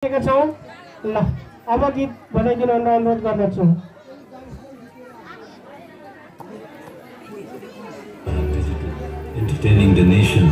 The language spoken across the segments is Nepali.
छौं ल अब गीत बजाइदिनु अनुरोध गर्दछु। Entertaining the nation.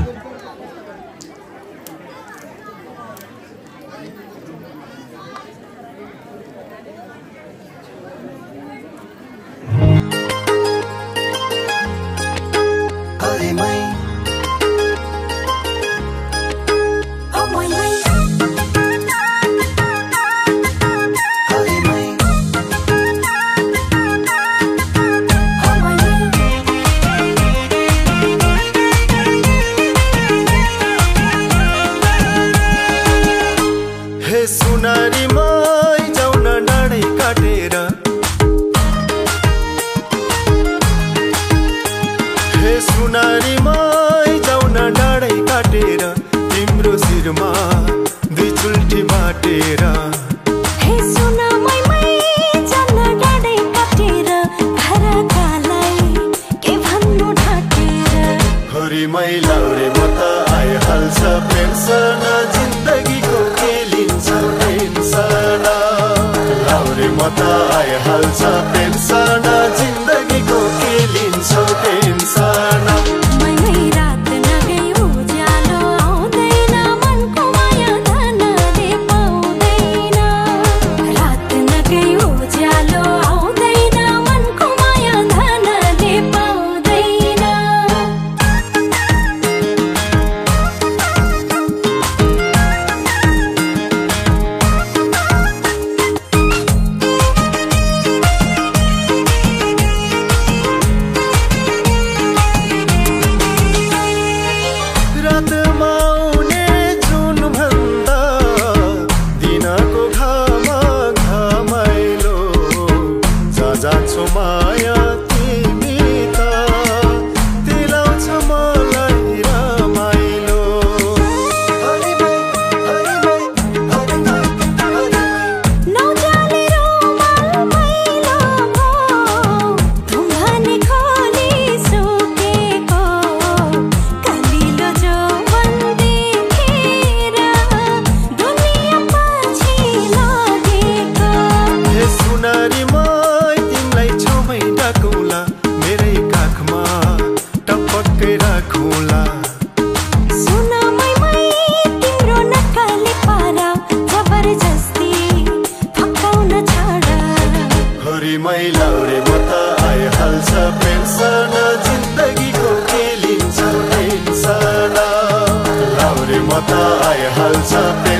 Sunari my जाउन डाँडै काटेर, हे सुनारी माई जाउन डाँडै काटेर, तिम्रो शिरमा दुई चुल्ठी बाटेर। हे सुना माई जाउन डाँडै काटेर, घरकालाई के भन्नु ढाटेर। हरि मै लाउरे म त आइहाल्छ पेन्सन, जिन्दगीको के लिन्छ टेन्सन। लाउरे म त आइहाल्छ पेन्सन, जिन्दगीको के लिन्छ टेन्सन। रात नगई उज्यालो आउँदैन, मनको माया धनले पाउँदैन। रात नगई उज्यालो आउँदैन, मनको माया धनले पाउँदैन। रातमा आउने जुन भन्दा दिनको घामा घामाइलो, जा जान्छौ माया तिमी त दिलाउँछ मलाई रमाइलो। नौजाले रोमाल मैलो भो, ढुङ्गानी खोली सुकेको, कलिलो जौवन देखेर दुनिया पछि लागेको। हे सुनारी माई तिमीलाई छेउमै डाकौला, मेरै काखमा टपक्कै राखौला। सुना माई तिम्रो नक्कली पारा, जबरजस्ती फकाउन छाड। हरि मै लाउरे म त आइहाल्छ पेन्सन, जिन्दगीको के लिन्छ टेन्सन। लाउरे म त आइहाल्छ पेन्सन।